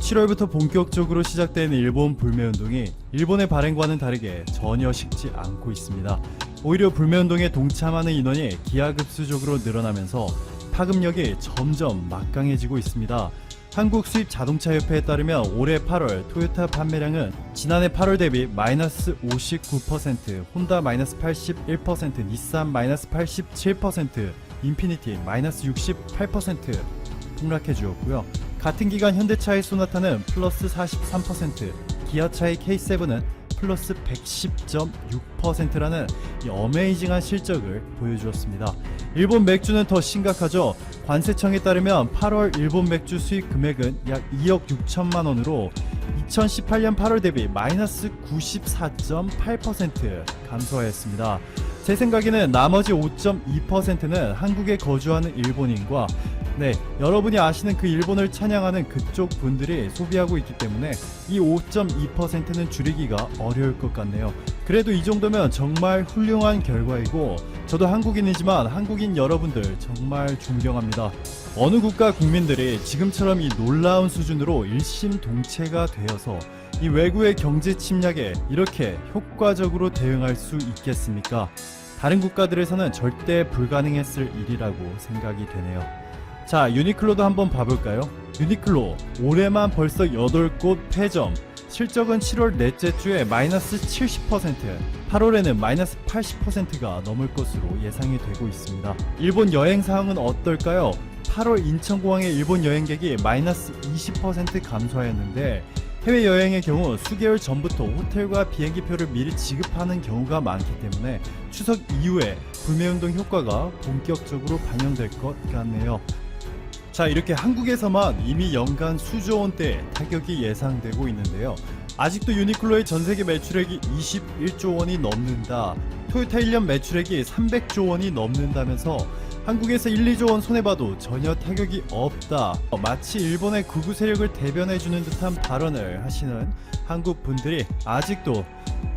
7월부터 본격적으로 시작된 일본 불매운동이 일본의 발행과는 다르게 전혀 식지 않고 있습니다. 오히려 불매운동에 동참하는 인원이 기하급수적으로 늘어나면서 파급력이 점점 막강해지고 있습니다. 한국수입자동차협회에 따르면 올해 8월 토요타 판매량은 지난해 8월 대비 마이너스 59%, 혼다 마이너스 81%, 닛산 마이너스 87%, 인피니티 마이너스 68% 폭락해 주었고요. 같은 기간 현대차의 소나타는 플러스 43%, 기아차의 K7은 플러스 110.6%라는 이 어메이징한 실적을 보여주었습니다. 일본 맥주는 더 심각하죠. 관세청에 따르면 8월 일본 맥주 수입 금액은 약 2억 6천만 원으로 2018년 8월 대비 마이너스 94.8% 감소하였습니다. 제 생각에는 나머지 5.2%는 한국에 거주하는 일본인과 여러분이 아시는 그 일본을 찬양하는 그쪽 분들이 소비하고 있기 때문에 이 5.2%는 줄이기가 어려울 것 같네요. 그래도 이 정도면 정말 훌륭한 결과이고 저도 한국인이지만 한국인 여러분들 정말 존경합니다. 어느 국가 국민들이 지금처럼 이 놀라운 수준으로 일심동체가 되어서 이 외국의 경제 침략에 이렇게 효과적으로 대응할 수 있겠습니까? 다른 국가들에서는 절대 불가능했을 일이라고 생각이 되네요. 자, 유니클로도 한번 봐볼까요? 유니클로 올해만 벌써 8곳 폐점, 실적은 7월 넷째 주에 마이너스 70%, 8월에는 마이너스 80%가 넘을 것으로 예상이 되고 있습니다. 일본 여행 상황은 어떨까요? 8월 인천공항의 일본 여행객이 마이너스 20% 감소하였는데 해외여행의 경우 수개월 전부터 호텔과 비행기표를 미리 지급하는 경우가 많기 때문에 추석 이후에 불매운동 효과가 본격적으로 반영될 것 같네요. 자, 이렇게 한국에서만 이미 연간 수조 원대의 타격이 예상되고 있는데요. 아직도 유니클로의 전세계 매출액이 21조 원이 넘는다, 토요타 1년 매출액이 300조 원이 넘는다면서 한국에서 1, 2조 원 손해봐도 전혀 타격이 없다, 마치 일본의 극우 세력을 대변해주는 듯한 발언을 하시는 한국 분들이 아직도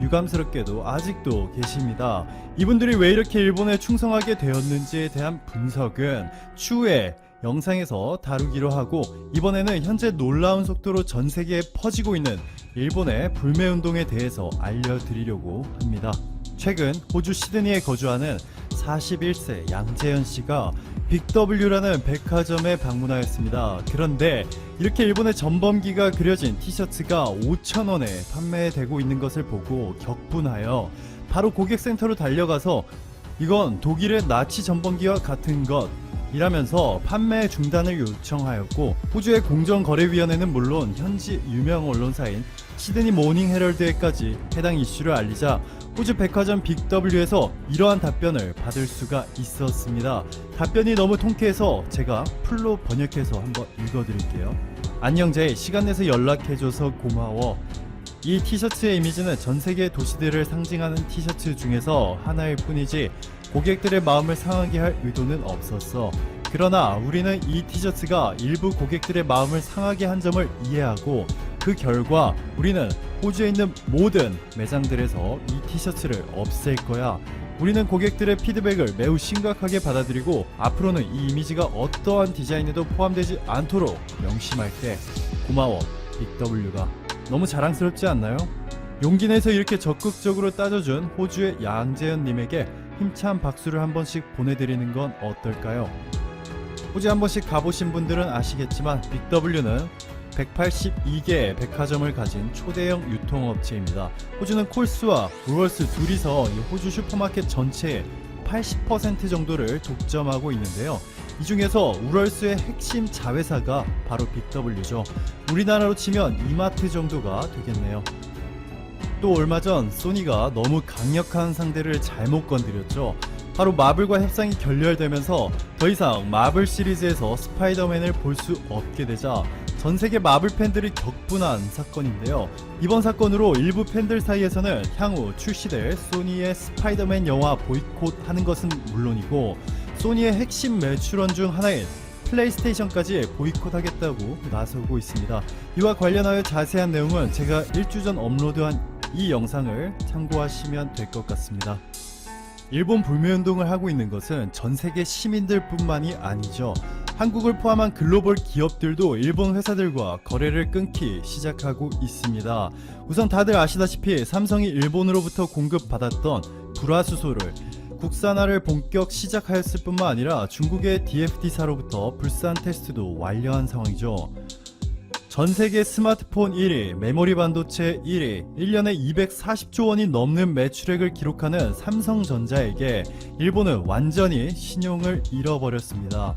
유감스럽게도 아직도 계십니다. 이분들이 왜 이렇게 일본에 충성하게 되었는지에 대한 분석은 추후에 영상에서 다루기로 하고, 이번에는 현재 놀라운 속도로 전세계에 퍼지고 있는 일본의 불매운동에 대해서 알려드리려고 합니다. 최근 호주 시드니에 거주하는 41세 양재현씨가 빅W라는 백화점에 방문하였습니다. 그런데 이렇게 일본의 전범기가 그려진 티셔츠가 5,000원에 판매되고 있는 것을 보고 격분하여 바로 고객센터로 달려가서 이건 독일의 나치 전범기와 같은 것 이라면서 판매 중단을 요청하였고, 호주의 공정거래위원회는 물론 현지 유명 언론사인 시드니 모닝 헤럴드에까지 해당 이슈를 알리자 호주 백화점 빅W에서 이러한 답변을 받을 수가 있었습니다. 답변이 너무 통쾌해서 제가 풀로 번역해서 한번 읽어드릴게요. 안녕 제이, 시간 내서 연락해줘서 고마워. 이 티셔츠의 이미지는 전세계 도시들을 상징하는 티셔츠 중에서 하나일 뿐이지 고객들의 마음을 상하게 할 의도는 없었어. 그러나 우리는 이 티셔츠가 일부 고객들의 마음을 상하게 한 점을 이해하고 그 결과 우리는 호주에 있는 모든 매장들에서 이 티셔츠를 없앨 거야. 우리는 고객들의 피드백을 매우 심각하게 받아들이고 앞으로는 이 이미지가 어떠한 디자인에도 포함되지 않도록 명심할게. 고마워 빅W가. 너무 자랑스럽지 않나요? 용기 내서 이렇게 적극적으로 따져준 호주의 양재현님에게 힘찬 박수를 한 번씩 보내드리는 건 어떨까요? 호주 한 번씩 가보신 분들은 아시겠지만 빅W는 182개의 백화점을 가진 초대형 유통업체입니다. 호주는 콜스와 울월스 둘이서 이 호주 슈퍼마켓 전체의 80% 정도를 독점하고 있는데요. 이 중에서 울월스의 핵심 자회사가 바로 빅W죠. 우리나라로 치면 이마트 정도가 되겠네요. 또 얼마 전 소니가 너무 강력한 상대를 잘못 건드렸죠. 바로 마블과 협상이 결렬되면서 더 이상 마블 시리즈에서 스파이더맨을 볼 수 없게 되자 전세계 마블 팬들이 격분한 사건인데요. 이번 사건으로 일부 팬들 사이에서는 향후 출시될 소니의 스파이더맨 영화 보이콧하는 것은 물론이고 소니의 핵심 매출원 중 하나인 플레이스테이션까지 보이콧하겠다고 나서고 있습니다. 이와 관련하여 자세한 내용은 제가 일주 전 업로드한 이 영상을 참고하시면 될 것 같습니다. 일본 불매운동을 하고 있는 것은 전 세계 시민들 뿐만이 아니죠. 한국을 포함한 글로벌 기업들도 일본 회사들과 거래를 끊기 시작하고 있습니다. 우선 다들 아시다시피 삼성이 일본으로부터 공급받았던 불화수소를 국산화를 본격 시작하였을 뿐만 아니라 중국의 DFD사로부터 불산 테스트도 완료한 상황이죠. 전세계 스마트폰 1위, 메모리 반도체 1위, 1년에 240조 원이 넘는 매출액을 기록하는 삼성전자에게 일본은 완전히 신용을 잃어버렸습니다.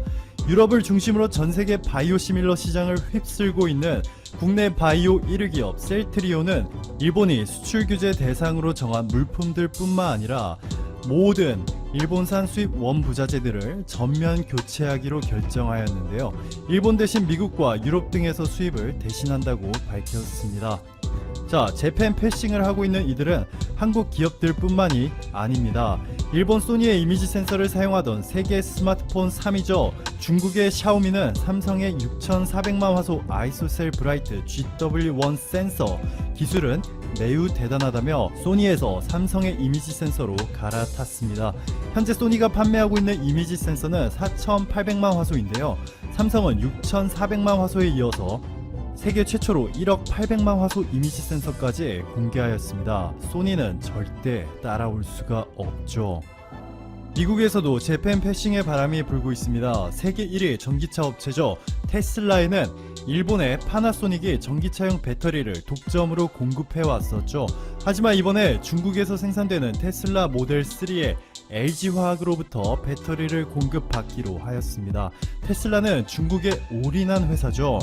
유럽을 중심으로 전세계 바이오 시밀러 시장을 휩쓸고 있는 국내 바이오 1위 기업 셀트리온은 일본이 수출 규제 대상으로 정한 물품들 뿐만 아니라 모든 일본산 수입 원부자재들을 전면 교체하기로 결정하였는데요. 일본 대신 미국과 유럽 등에서 수입을 대신한다고 밝혔습니다. 자, 재팬 패싱을 하고 있는 이들은 한국 기업들 뿐만이 아닙니다. 일본 소니의 이미지 센서를 사용하던 세계 스마트폰 3위죠. 중국의 샤오미는 삼성의 6400만 화소 아이소셀 브라이트 GW1 센서 기술은 매우 대단하다며 소니에서 삼성의 이미지 센서로 갈아탔습니다. 현재 소니가 판매하고 있는 이미지 센서는 4800만 화소인데요. 삼성은 6400만 화소에 이어서 세계 최초로 1억 800만 화소 이미지 센서까지 공개하였습니다. 소니는 절대 따라올 수가 없죠. 미국에서도 재팬 패싱의 바람이 불고 있습니다. 세계 1위 전기차 업체죠. 테슬라에는 일본의 파나소닉이 전기차용 배터리를 독점으로 공급해 왔었죠. 하지만 이번에 중국에서 생산되는 테슬라 모델 3에 LG화학으로부터 배터리를 공급받기로 하였습니다. 테슬라는 중국에 올인한 회사죠.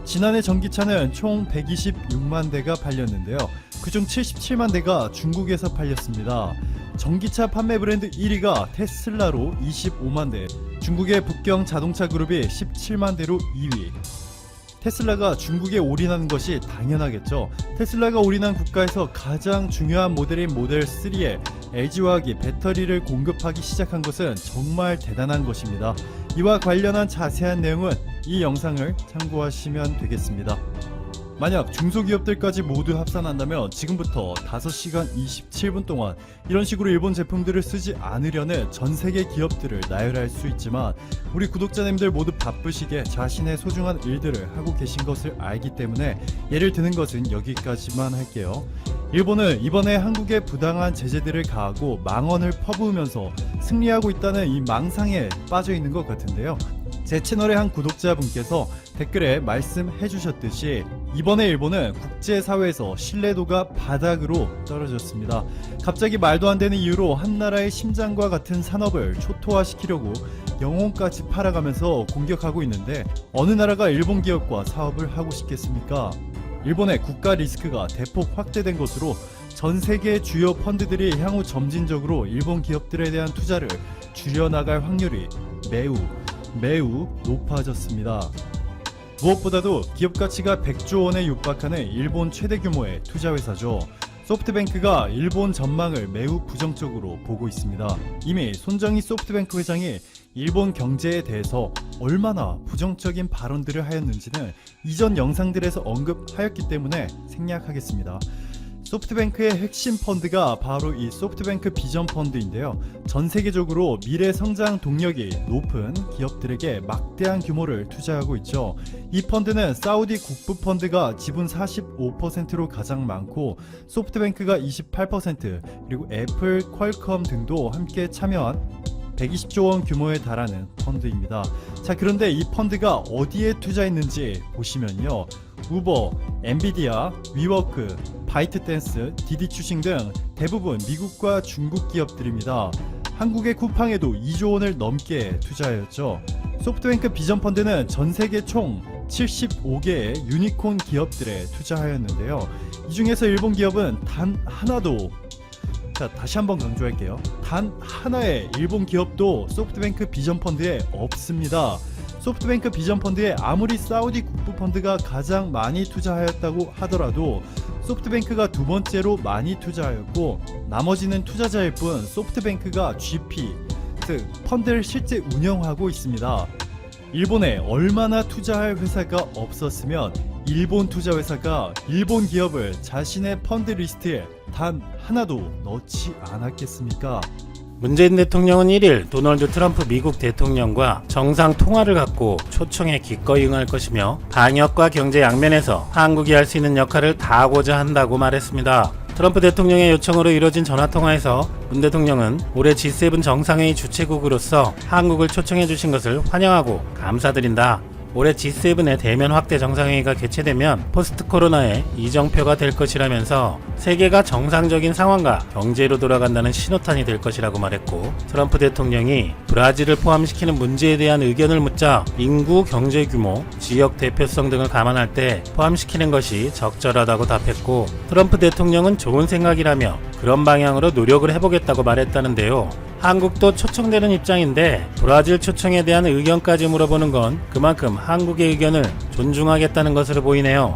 지난해 전기차는 총 126만 대가 팔렸는데요. 그중 77만 대가 중국에서 팔렸습니다. 전기차 판매 브랜드 1위가 테슬라로 25만 대, 중국의 북경 자동차 그룹이 17만 대로 2위. 테슬라가 중국에 올인하는 것이 당연하겠죠. 테슬라가 올인한 국가에서 가장 중요한 모델인 모델 3에 LG화학이 배터리를 공급하기 시작한 것은 정말 대단한 것입니다. 이와 관련한 자세한 내용은 이 영상을 참고하시면 되겠습니다. 만약 중소기업들까지 모두 합산한다면 지금부터 5시간 27분 동안 이런 식으로 일본 제품들을 쓰지 않으려는 전세계 기업들을 나열할 수 있지만 우리 구독자님들 모두 바쁘시게 자신의 소중한 일들을 하고 계신 것을 알기 때문에 예를 드는 것은 여기까지만 할게요. 일본은 이번에 한국에 부당한 제재들을 가하고 망언을 퍼부으면서 승리하고 있다는 이 망상에 빠져 있는 것 같은데요. 제 채널의 한 구독자분께서 댓글에 말씀해 주셨듯이 이번에 일본은 국제사회에서 신뢰도가 바닥으로 떨어졌습니다. 갑자기 말도 안 되는 이유로 한 나라의 심장과 같은 산업을 초토화시키려고 영혼까지 팔아가면서 공격하고 있는데 어느 나라가 일본 기업과 사업을 하고 싶겠습니까? 일본의 국가 리스크가 대폭 확대된 것으로 전 세계 주요 펀드들이 향후 점진적으로 일본 기업들에 대한 투자를 줄여나갈 확률이 매우 높아졌습니다. 무엇보다도 기업 가치가 100조 원에 육박하는 일본 최대 규모의 투자회사죠. 소프트뱅크가 일본 전망을 매우 부정적으로 보고 있습니다. 이미 손정희 소프트뱅크 회장이 일본 경제에 대해서 얼마나 부정적인 발언들을 하였는지는 이전 영상들에서 언급하였기 때문에 생략하겠습니다. 소프트뱅크의 핵심 펀드가 바로 이 소프트뱅크 비전 펀드인데요. 전 세계적으로 미래 성장 동력이 높은 기업들에게 막대한 규모를 투자하고 있죠. 이 펀드는 사우디 국부 펀드가 지분 45%로 가장 많고 소프트뱅크가 28% 그리고 애플, 퀄컴 등도 함께 참여한 120조 원 규모에 달하는 펀드입니다. 자, 그런데 이 펀드가 어디에 투자했는지 보시면요. 우버, 엔비디아, 위워크, 바이트댄스, 디디추싱 등 대부분 미국과 중국 기업들입니다. 한국의 쿠팡에도 2조 원을 넘게 투자하였죠. 소프트뱅크 비전펀드는 전 세계 총 75개의 유니콘 기업들에 투자하였는데요. 이 중에서 일본 기업은 단 하나도, 자, 다시 한번 강조할게요. 단 하나의 일본 기업도 소프트뱅크 비전펀드에 없습니다. 소프트뱅크 비전펀드에 아무리 사우디 국부펀드가 가장 많이 투자하였다고 하더라도 소프트뱅크가 두 번째로 많이 투자하였고 나머지는 투자자일 뿐 소프트뱅크가 GP, 즉 펀드를 실제 운영하고 있습니다. 일본에 얼마나 투자할 회사가 없었으면 일본 투자회사가 일본 기업을 자신의 펀드 리스트에 단 하나도 넣지 않았겠습니까? 문재인 대통령은 1일 도널드 트럼프 미국 대통령과 정상 통화를 갖고 초청에 기꺼이 응할 것이며 방역과 경제 양면에서 한국이 할 수 있는 역할을 다하고자 한다고 말했습니다. 트럼프 대통령의 요청으로 이뤄진 전화통화에서 문 대통령은 올해 G7 정상회의 주최국으로서 한국을 초청해 주신 것을 환영하고 감사드린다. 올해 G7의 대면 확대 정상회의가 개최되면 포스트 코로나의 이정표가 될 것이라면서 세계가 정상적인 상황과 경제로 돌아간다는 신호탄이 될 것이라고 말했고, 트럼프 대통령이 브라질을 포함시키는 문제에 대한 의견을 묻자 인구, 경제 규모, 지역 대표성 등을 감안할 때 포함시키는 것이 적절하다고 답했고, 트럼프 대통령은 좋은 생각이라며 그런 방향으로 노력을 해보겠다고 말했다는데요. 한국도 초청되는 입장인데 브라질 초청에 대한 의견까지 물어보는 건 그만큼 한국의 의견을 존중하겠다는 것으로 보이네요.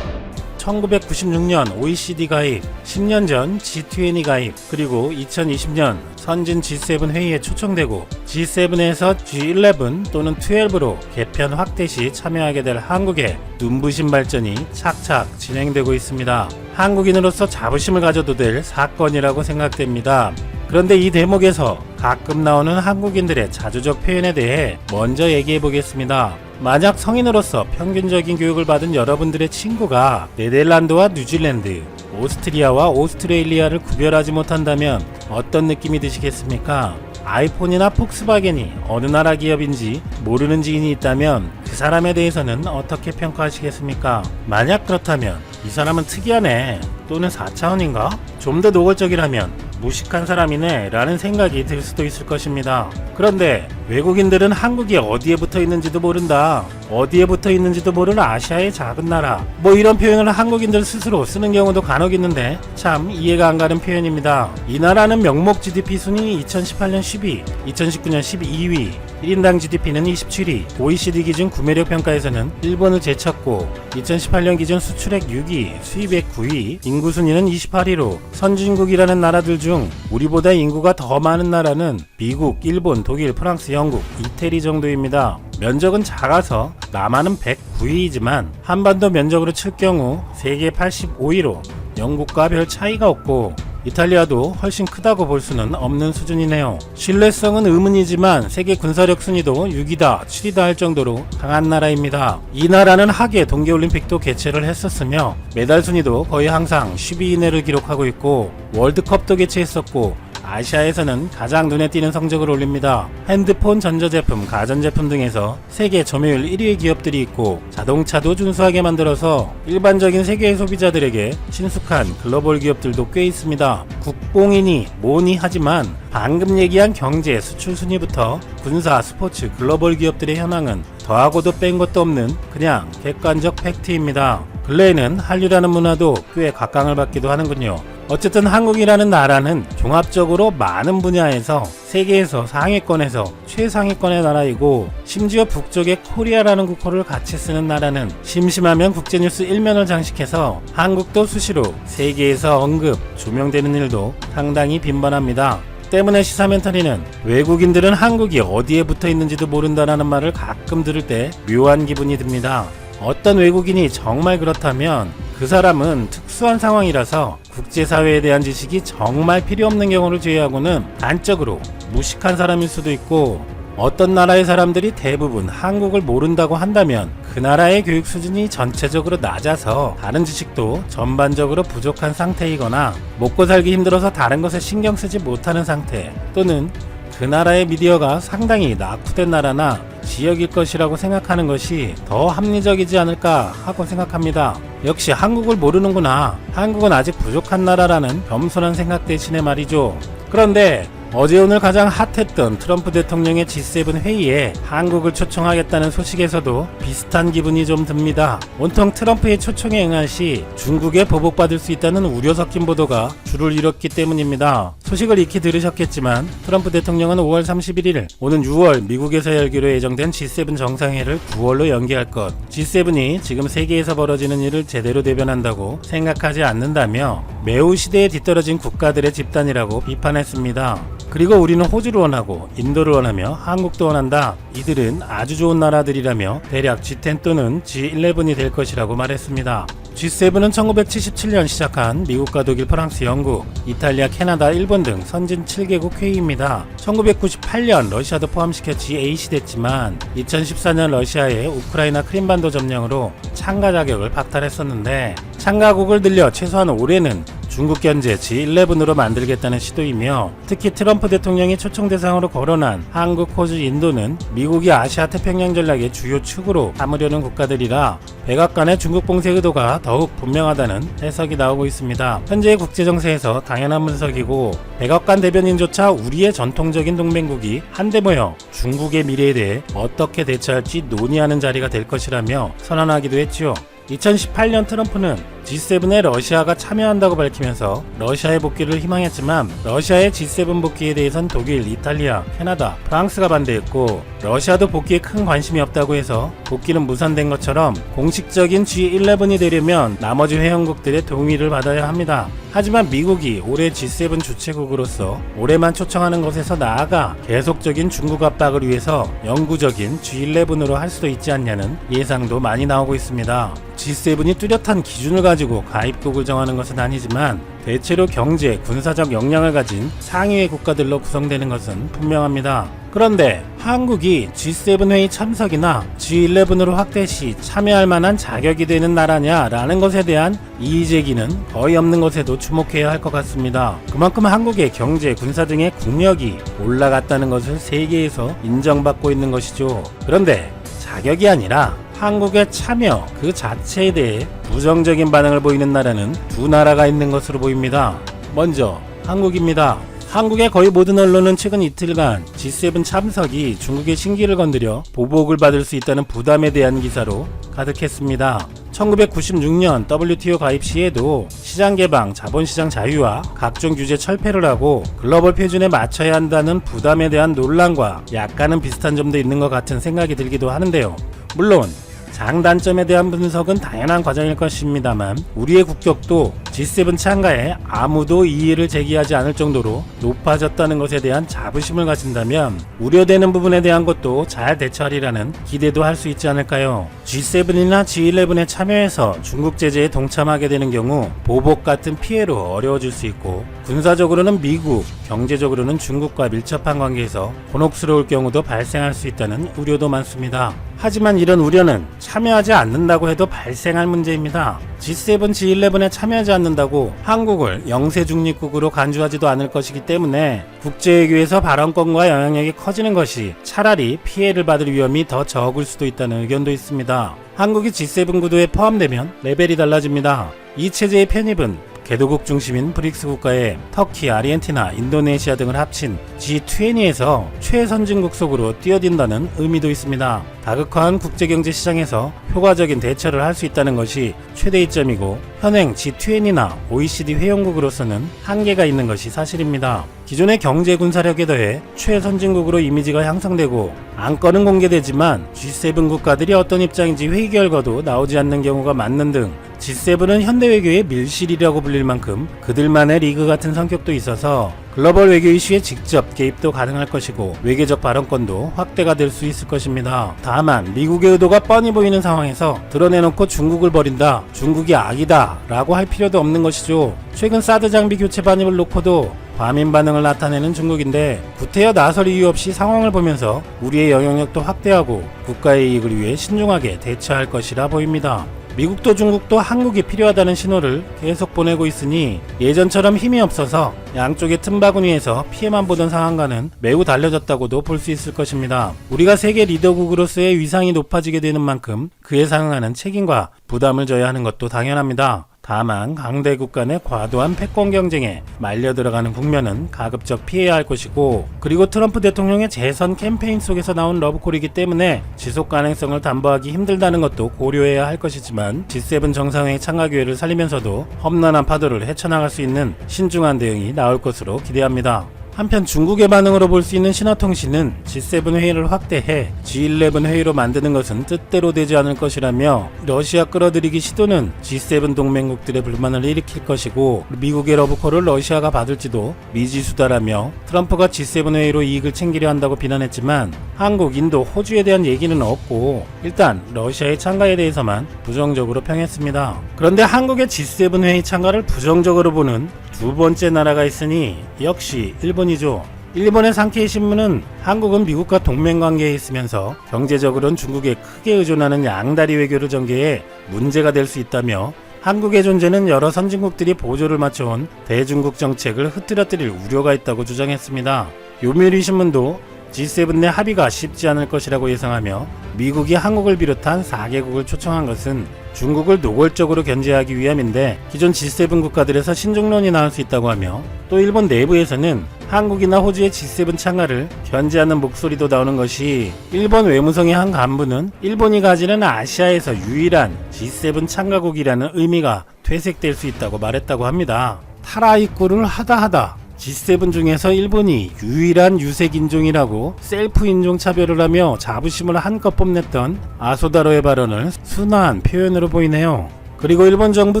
1996년 OECD 가입, 10년 전 G20 가입, 그리고 2020년 선진 G7 회의에 초청되고 G7에서 G11 또는 12로 개편 확대 시 참여하게 될 한국의 눈부신 발전이 착착 진행되고 있습니다. 한국인으로서 자부심을 가져도 될 사건이라고 생각됩니다. 그런데 이 대목에서 가끔 나오는 한국인들의 자주적 표현에 대해 먼저 얘기해 보겠습니다. 만약 성인으로서 평균적인 교육을 받은 여러분들의 친구가 네덜란드와 뉴질랜드, 오스트리아와 오스트레일리아를 구별하지 못한다면 어떤 느낌이 드시겠습니까? 아이폰이나 폭스바겐이 어느 나라 기업인지 모르는 지인이 있다면 그 사람에 대해서는 어떻게 평가하시겠습니까? 만약 그렇다면 이 사람은 특이하네 또는 4차원인가? 좀 더 노골적이라면 무식한 사람이네 라는 생각이 들 수도 있을 것입니다. 그런데 외국인들은 한국이 어디에 붙어 있는지도 모른다, 어디에 붙어 있는지도 모르는 아시아의 작은 나라, 뭐 이런 표현을 한국인들 스스로 쓰는 경우도 간혹 있는데 참 이해가 안 가는 표현입니다. 이 나라는 명목 GDP 순위 2018년 10위, 2019년 12위, 1인당 GDP는 27위, OECD 기준 구매력 평가에서는 일본을 제쳤고 2018년 기준 수출액 6위, 수입액 9위, 인구 순위는 28위로 선진국이라는 나라들 중 우리보다 인구가 더 많은 나라는 미국, 일본, 독일, 프랑스, 영국, 이태리 정도입니다. 면적은 작아서 남한은 109위이지만 한반도 면적으로 칠 경우 세계 85위로 영국과 별 차이가 없고 이탈리아도 훨씬 크다고 볼 수는 없는 수준이네요. 신뢰성은 의문이지만 세계 군사력 순위도 6위다, 7위다 할 정도로 강한 나라입니다. 이 나라는 하계 동계올림픽도 개최를 했었으며 메달 순위도 거의 항상 10위 이내를 기록하고 있고 월드컵도 개최했었고 아시아에서는 가장 눈에 띄는 성적을 올립니다. 핸드폰, 전자제품, 가전제품 등에서 세계 점유율 1위의 기업들이 있고 자동차도 준수하게 만들어서 일반적인 세계의 소비자들에게 친숙한 글로벌 기업들도 꽤 있습니다. 국뽕이니 뭐니 하지만 방금 얘기한 경제, 수출 순위부터 군사, 스포츠, 글로벌 기업들의 현황은 더하고도 뺀 것도 없는 그냥 객관적 팩트입니다. 근래에는 한류라는 문화도 꽤 각광을 받기도 하는군요. 어쨌든 한국이라는 나라는 종합적으로 많은 분야에서 세계에서 상위권에서 최상위권의 나라이고 심지어 북쪽에 코리아라는 국호를 같이 쓰는 나라는 심심하면 국제뉴스 1면을 장식해서 한국도 수시로 세계에서 언급, 조명되는 일도 상당히 빈번합니다. 때문에 시사멘터리는 외국인들은 한국이 어디에 붙어 있는지도 모른다라는 말을 가끔 들을 때 묘한 기분이 듭니다. 어떤 외국인이 정말 그렇다면 그 사람은 특수한 상황이라서 국제사회에 대한 지식이 정말 필요 없는 경우를 제외하고는 단적으로 무식한 사람일 수도 있고, 어떤 나라의 사람들이 대부분 한국을 모른다고 한다면 그 나라의 교육 수준이 전체적으로 낮아서 다른 지식도 전반적으로 부족한 상태이거나 먹고 살기 힘들어서 다른 것에 신경 쓰지 못하는 상태, 또는 그 나라의 미디어가 상당히 낙후된 나라나 지역일 것이라고 생각하는 것이 더 합리적이지 않을까 하고 생각합니다. 역시 한국을 모르는구나, 한국은 아직 부족한 나라라는 겸손한 생각 대신에 말이죠. 그런데 어제 오늘 가장 핫했던 트럼프 대통령의 G7 회의에 한국을 초청하겠다는 소식에서도 비슷한 기분이 좀 듭니다. 온통 트럼프의 초청에 응할 시 중국에 보복받을 수 있다는 우려 섞인 보도가 줄을 이뤘기 때문입니다. 소식을 익히 들으셨겠지만 트럼프 대통령은 5월 31일 오는 6월 미국에서 열기로 예정된 G7 정상회의를 9월로 연기할 것, G7이 지금 세계에서 벌어지는 일을 제대로 대변한다고 생각하지 않는다며 매우 시대에 뒤떨어진 국가들의 집단이라고 비판했습니다. 그리고 우리는 호주를 원하고 인도를 원하며 한국도 원한다. 이들은 아주 좋은 나라들이라며 대략 G10 또는 G11이 될 것이라고 말했습니다. G7은 1977년 시작한 미국과 독일, 프랑스, 영국, 이탈리아, 캐나다, 일본 등 선진 7개국 회의입니다. 1998년 러시아도 포함시켜 G8이 됐지만 2014년 러시아의 우크라이나 크림반도 점령으로 참가 자격을 박탈했었는데 참가국을 늘려 최소한 올해는 중국 견제 G11으로 만들겠다는 시도이며 특히 트럼프 대통령이 초청 대상으로 거론한 한국, 호주, 인도는 미국이 아시아 태평양 전략의 주요 축으로 삼으려는 국가들이라 백악관의 중국 봉쇄 의도가 더욱 분명하다는 해석이 나오고 있습니다. 현재의 국제정세에서 당연한 분석이고 백악관 대변인조차 우리의 전통적인 동맹국이 한데 모여 중국의 미래에 대해 어떻게 대처할지 논의하는 자리가 될 것이라며 선언하기도 했지요. 2018년 트럼프는 G7에 러시아가 참여한다고 밝히면서 러시아의 복귀를 희망했지만 러시아의 G7 복귀에 대해선 독일, 이탈리아, 캐나다, 프랑스가 반대했고 러시아도 복귀에 큰 관심이 없다고 해서 복귀는 무산된 것처럼 공식적인 G11이 되려면 나머지 회원국들의 동의를 받아야 합니다. 하지만 미국이 올해 G7 주최국으로서 올해만 초청하는 것에서 나아가 계속적인 중국 압박을 위해서 영구적인 G11으로 할 수도 있지 않냐는 예상도 많이 나오고 있습니다. G7이 뚜렷한 기준을 가지고 가입국을 정하는 것은 아니지만 대체로 경제, 군사적 역량을 가진 상위의 국가들로 구성되는 것은 분명합니다. 그런데 한국이 G7 회의 참석이나 G11으로 확대 시 참여할 만한 자격이 되는 나라냐라는 것에 대한 이의제기는 거의 없는 것에도 주목해야 할 것 같습니다. 그만큼 한국의 경제, 군사 등의 국력이 올라갔다는 것을 세계에서 인정받고 있는 것이죠. 그런데 자격이 아니라 한국의 참여 그 자체에 대해 부정적인 반응을 보이는 나라는 두 나라가 있는 것으로 보입니다. 먼저 한국입니다. 한국의 거의 모든 언론은 최근 이틀간 G7 참석이 중국의 신기를 건드려 보복을 받을 수 있다는 부담에 대한 기사로 가득했습니다. 1996년 WTO 가입 시에도 시장 개방, 자본시장 자유화, 각종 규제 철폐를 하고 글로벌 표준에 맞춰야 한다는 부담에 대한 논란과 약간은 비슷한 점도 있는 것 같은 생각이 들기도 하는데요. 물론 장단점에 대한 분석은 당연한 과정일 것입니다만 우리의 국격도 G7 참가에 아무도 이의를 제기하지 않을 정도로 높아졌다는 것에 대한 자부심을 가진다면 우려되는 부분에 대한 것도 잘 대처하리라는 기대도 할 수 있지 않을까요? G7이나 G11에 참여해서 중국 제재에 동참하게 되는 경우 보복 같은 피해로 어려워질 수 있고 군사적으로는 미국, 경제적으로는 중국과 밀접한 관계에서 곤혹스러울 경우도 발생할 수 있다는 우려도 많습니다. 하지만 이런 우려는 참여하지 않는다고 해도 발생할 문제입니다. G7, G11에 참여하지 않는다고 한국을 영세 중립국으로 간주하지도 않을 것이기 때문에 국제외교에서 발언권과 영향력이 커지는 것이 차라리 피해를 받을 위험이 더 적을 수도 있다는 의견도 있습니다. 한국이 G7 구도에 포함되면 레벨이 달라집니다. 이 체제의 편입은 개도국 중심인 브릭스 국가에 터키, 아르헨티나, 인도네시아 등을 합친 G20에서 최선진국 속으로 뛰어든다는 의미도 있습니다. 다극화한 국제경제 시장에서 효과적인 대처를 할 수 있다는 것이 최대 이점이고 현행 G20나 OECD 회원국으로서는 한계가 있는 것이 사실입니다. 기존의 경제 군사력에 더해 최선진국으로 이미지가 향상되고 안건은 공개되지만 G7 국가들이 어떤 입장인지 회의 결과도 나오지 않는 경우가 많는 등 G7은 현대 외교의 밀실이라고 불릴 만큼 그들만의 리그 같은 성격도 있어서 글로벌 외교 이슈에 직접 개입도 가능할 것이고 외교적 발언권도 확대가 될 수 있을 것입니다. 다만 미국의 의도가 뻔히 보이는 상황에서 드러내놓고 중국을 버린다, 중국이 악이다 라고 할 필요도 없는 것이죠. 최근 사드 장비 교체 반입을 놓고도 과민 반응을 나타내는 중국인데 구태여 나설 이유 없이 상황을 보면서 우리의 영향력도 확대하고 국가의 이익을 위해 신중하게 대처할 것이라 보입니다. 미국도 중국도 한국이 필요하다는 신호를 계속 보내고 있으니 예전처럼 힘이 없어서 양쪽의 틈바구니에서 피해만 보던 상황과는 매우 달라졌다고도 볼 수 있을 것입니다. 우리가 세계 리더국으로서의 위상이 높아지게 되는 만큼 그에 상응하는 책임과 부담을 져야 하는 것도 당연합니다. 다만 강대국 간의 과도한 패권 경쟁에 말려 들어가는 국면은 가급적 피해야 할 것이고 그리고 트럼프 대통령의 재선 캠페인 속에서 나온 러브콜이기 때문에 지속 가능성을 담보하기 힘들다는 것도 고려해야 할 것이지만 G7 정상회의 참가 기회를 살리면서도 험난한 파도를 헤쳐나갈 수 있는 신중한 대응이 나올 것으로 기대합니다. 한편 중국의 반응으로 볼 수 있는 신화통신은 G7 회의를 확대해 G11 회의로 만드는 것은 뜻대로 되지 않을 것이라며 러시아 끌어들이기 시도는 G7 동맹국들의 불만을 일으킬 것이고 미국의 러브콜을 러시아가 받을지도 미지수다라며 트럼프가 G7 회의로 이익을 챙기려 한다고 비난했지만 한국, 인도, 호주에 대한 얘기는 없고 일단 러시아의 참가에 대해서만 부정적으로 평했습니다. 그런데 한국의 G7 회의 참가를 부정적으로 보는 두 번째 나라가 있으니 역시 일본이죠. 일본의 산케이 신문은 한국은 미국과 동맹관계에 있으면서 경제적으로는 중국에 크게 의존하는 양다리 외교를 전개해 문제가 될 수 있다며 한국의 존재는 여러 선진국들이 보조를 맞춰온 대중국 정책을 흐트러뜨릴 우려가 있다고 주장했습니다. 요미우리 신문도 G7 내 합의가 쉽지 않을 것이라고 예상하며 미국이 한국을 비롯한 4개국을 초청한 것은 중국을 노골적으로 견제하기 위함인데 기존 G7 국가들에서 신중론이 나올 수 있다고 하며 또 일본 내부에서는 한국이나 호주의 G7 참가를 견제하는 목소리도 나오는 것이 일본 외무성의 한 간부는 일본이 가지는 아시아에서 유일한 G7 참가국이라는 의미가 퇴색될 수 있다고 말했다고 합니다. 타라이꾸를 하다 G7 중에서 일본이 유일한 유색 인종이라고 셀프 인종 차별을 하며 자부심을 한껏 뽐냈던 아소다로의 발언을 순화한 표현으로 보이네요. 그리고 일본 정부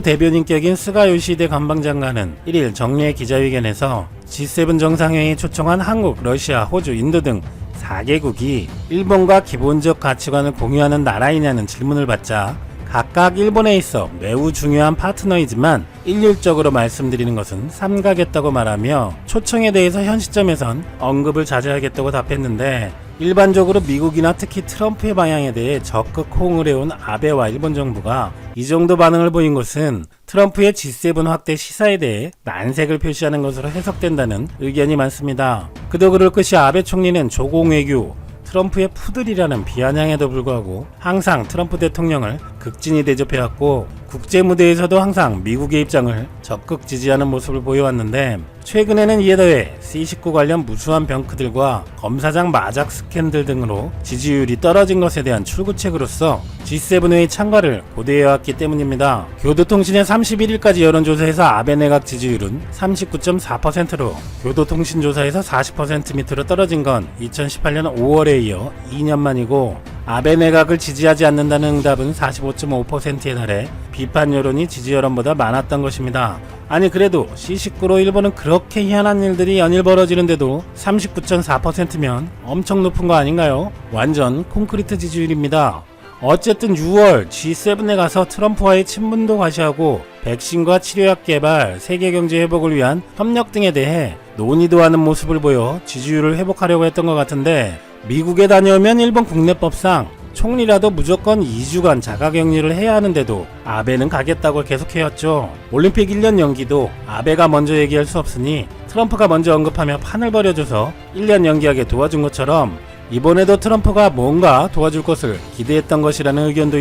대변인격인 스가 요시히데 관방장관은 1일 정례 기자회견에서 G7 정상회의에 초청한 한국, 러시아, 호주, 인도 등 4개국이 일본과 기본적 가치관을 공유하는 나라이냐는 질문을 받자 각각 일본에 있어 매우 중요한 파트너이지만 일률적으로 말씀드리는 것은 삼가겠다고 말하며 초청에 대해서 현 시점에선 언급을 자제하겠다고 답했는데 일반적으로 미국이나 특히 트럼프의 방향에 대해 적극 호응을 해온 아베와 일본 정부가 이 정도 반응을 보인 것은 트럼프의 G7 확대 시사에 대해 난색을 표시하는 것으로 해석된다는 의견이 많습니다. 그도 그럴 것이 아베 총리는 조공외교, 트럼프의 푸들이라는 비아냥에도 불구하고 항상 트럼프 대통령을 극진히 대접해왔고 국제 무대에서도 항상 미국의 입장을 적극 지지하는 모습을 보여왔는데 최근에는 이에 더해 C19 관련 무수한 병크들과 검사장 마작 스캔들 등으로 지지율이 떨어진 것에 대한 출구책으로서 G7 회의 참가를 고대해왔기 때문입니다. 교도통신의 31일까지 여론조사에서 아베 내각 지지율은 39.4%로 교도통신조사에서 40% 밑으로 떨어진 건 2018년 5월에 이어 2년 만이고 아베 내각을 지지하지 않는다는 응답은 45.5%에 달해 비판 여론이 지지 여론보다 많았던 것입니다. 아니 그래도 C19로 일본은 그렇게 희한한 일들이 연일 벌어지는데도 39.4%면 엄청 높은 거 아닌가요? 완전 콘크리트 지지율입니다. 어쨌든 6월 G7에 가서 트럼프와의 친분도 과시하고 백신과 치료약 개발, 세계 경제 회복을 위한 협력 등에 대해 논의도 하는 모습을 보여 지지율을 회복하려고 했던 것 같은데 미국에 다녀오면 일본 국내법상 총리라도 무조건 2주간 자가격리를 해야 하는데도 아베는 가겠다고 계속해왔죠. 올림픽 1년 연기도 아베가 먼저 얘기할 수 없으니 트럼프가 먼저 언급하며 판을 벌여줘서 1년 연기하게 도와준 것처럼 이번에도 트럼프가 뭔가 도와줄 것을 기대했던 것이라는 의견도 있습니다.